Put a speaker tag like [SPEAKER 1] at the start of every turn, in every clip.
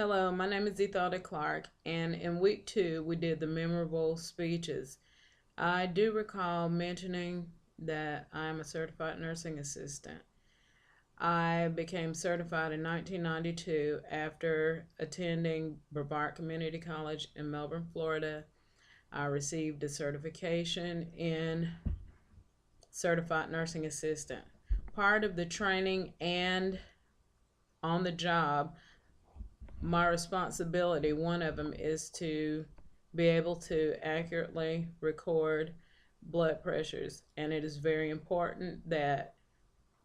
[SPEAKER 1] Hello, my name is Ethelda Clarke, and in week 2, we did the memorable speeches. I do recall mentioning that I'm a certified nursing assistant. I became certified in 1992 after attending Brevard Community College in Melbourne, Florida. I received a certification in certified nursing assistant. Part of the training and on the job, my responsibility, one of them, is to be able to accurately record blood pressures. And it is very important that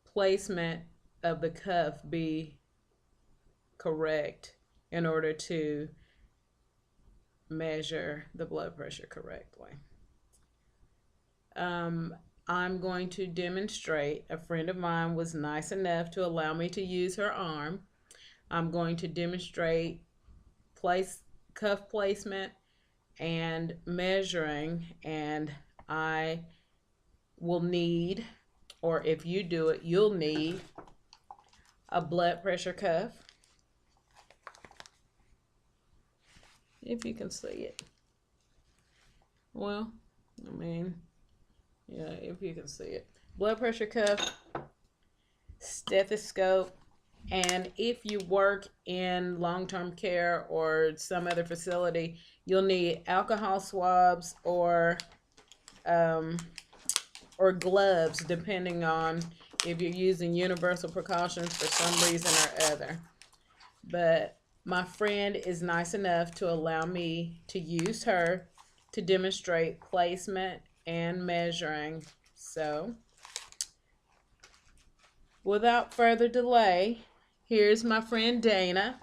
[SPEAKER 1] placement of the cuff be correct in order to measure the blood pressure correctly. I'm going to demonstrate. A friend of mine was nice enough to allow me to use her arm. I'm going to demonstrate cuff placement and measuring, and I will need, or if you do it, you'll need a blood pressure cuff, if you can see it. Well, yeah, if you can see it. Blood pressure cuff, stethoscope, and if you work in long-term care or some other facility, you'll need alcohol swabs or gloves, depending on if you're using universal precautions for some reason or other. But my friend is nice enough to allow me to use her to demonstrate placement and measuring. So, without further delay, here's my friend Danna.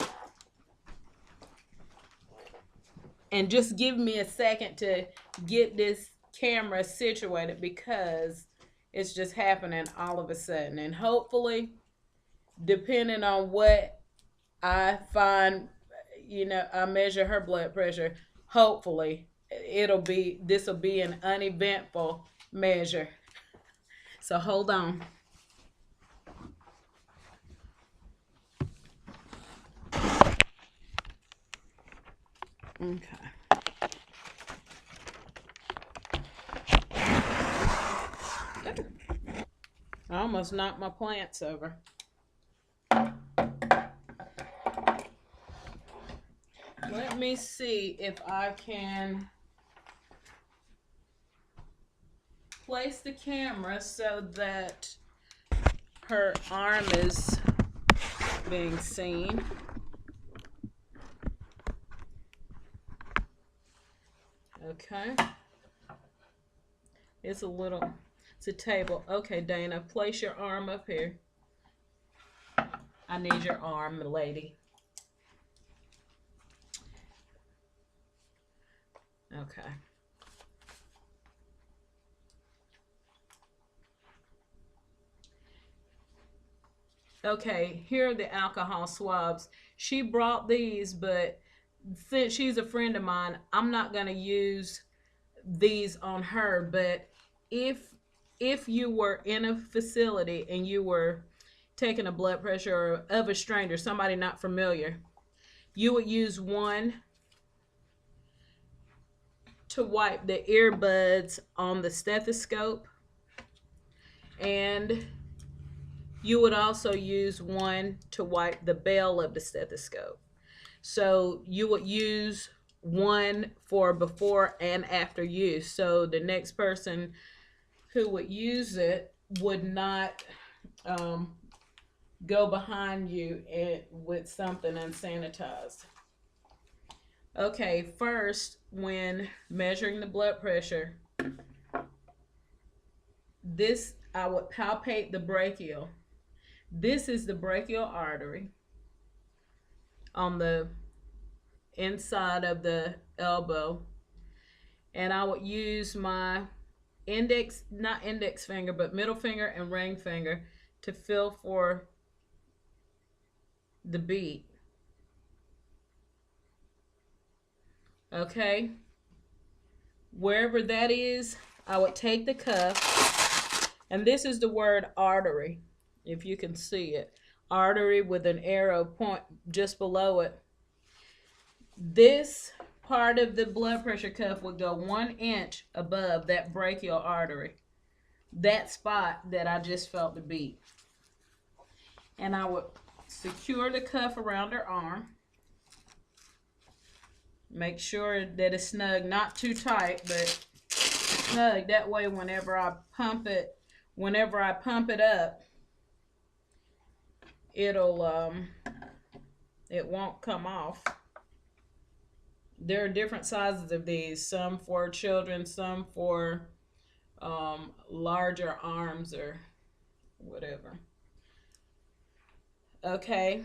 [SPEAKER 1] And just give me a second to get this camera situated because it's just happening all of a sudden. And hopefully, depending on what I find, I measure her blood pressure. Hopefully, this will be an uneventful measure. So hold on. Okay. I almost knocked my plants over. Let me see if I can place the camera so that her arm is being seen. Okay. It's a table. Okay, Danna, place your arm up here. I need your arm, lady. Okay. Okay, here are the alcohol swabs. She brought these, but since she's a friend of mine, I'm not going to use these on her. But if you were in a facility and you were taking a blood pressure of a stranger, somebody not familiar, you would use one to wipe the earbuds on the stethoscope, and you would also use one to wipe the bell of the stethoscope. So you would use one for before and after use. So the next person who would use it would not go behind you with something unsanitized. Okay, first, when measuring the blood pressure, I would palpate the brachial. This is the brachial artery on the inside of the elbow. And I would use my not index finger, but middle finger and ring finger to feel for the beat. Okay? Wherever that is, I would take the cuff, and this is the word artery, if you can see it. Artery with an arrow point just below it. This part of the blood pressure cuff would go 1 inch above that brachial artery, that spot that I just felt the beat. And I would secure the cuff around her arm. Make sure that it's snug, not too tight, but snug. That way, whenever I pump it up, it won't come off. There are different sizes of these. Some for children, some for larger arms or whatever. Okay.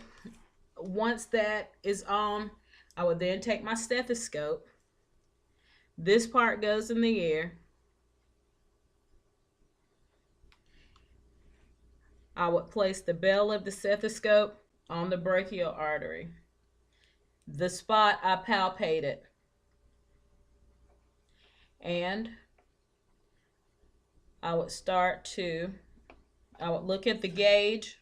[SPEAKER 1] Once that is on, I would then take my stethoscope. This part goes in the ear. I would place the bell of the stethoscope on the brachial artery. The spot I palpated. And I would look at the gauge.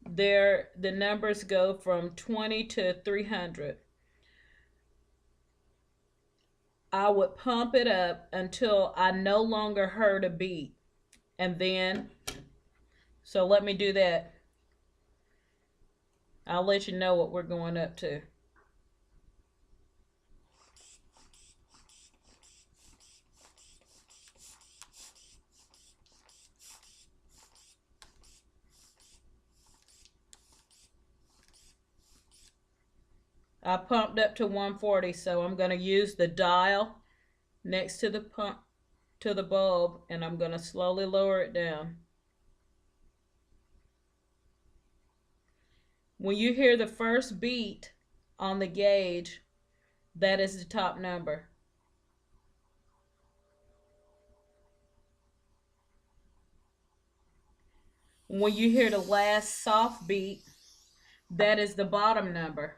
[SPEAKER 1] The numbers go from 20 to 300. I would pump it up until I no longer heard a beat. And then, so let me do that. I'll let you know what we're going up to. I pumped up to 140, so I'm going to use the dial next to the pump, to the bulb, and I'm going to slowly lower it down. When you hear the first beat on the gauge, that is the top number. When you hear the last soft beat, that is the bottom number.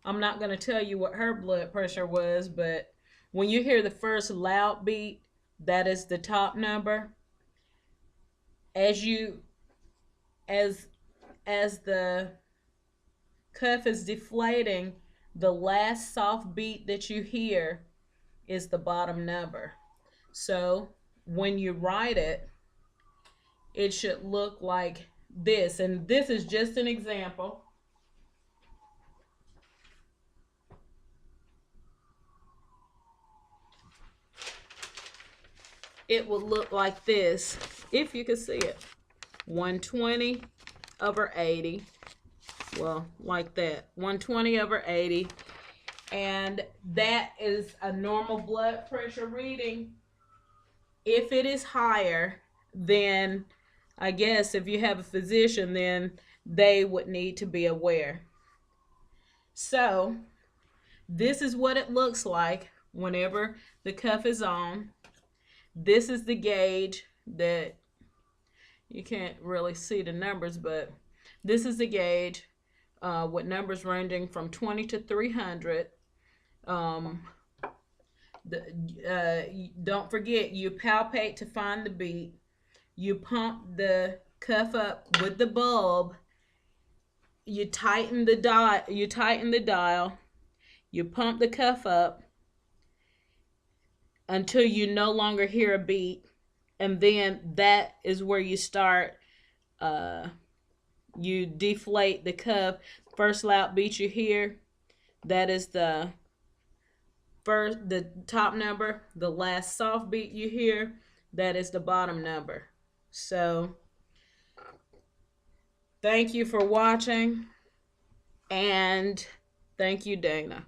[SPEAKER 1] I'm not going to tell you what her blood pressure was, but when you hear the first loud beat, that is the top number. As the cuff is deflating, the last soft beat that you hear is the bottom number. So when you write it, it should look like this. And this is just an example. It would look like this, if you could see it. 120 over 80. Well, like that. 120 over 80. And that is a normal blood pressure reading. If it is higher, then I guess if you have a physician, then they would need to be aware. So this is what it looks like whenever the cuff is on. This is the gauge that you can't really see the numbers, but this is the gauge with numbers ranging from 20 to 300. Don't forget, you palpate to find the beat. You pump the cuff up with the bulb. You tighten the dial. You pump the cuff up until you no longer hear a beat, and then that is where you start. You deflate the cuff. First loud beat you hear, that is the top number. The last soft beat you hear, that is the bottom number. So thank you for watching, and thank you, Dana.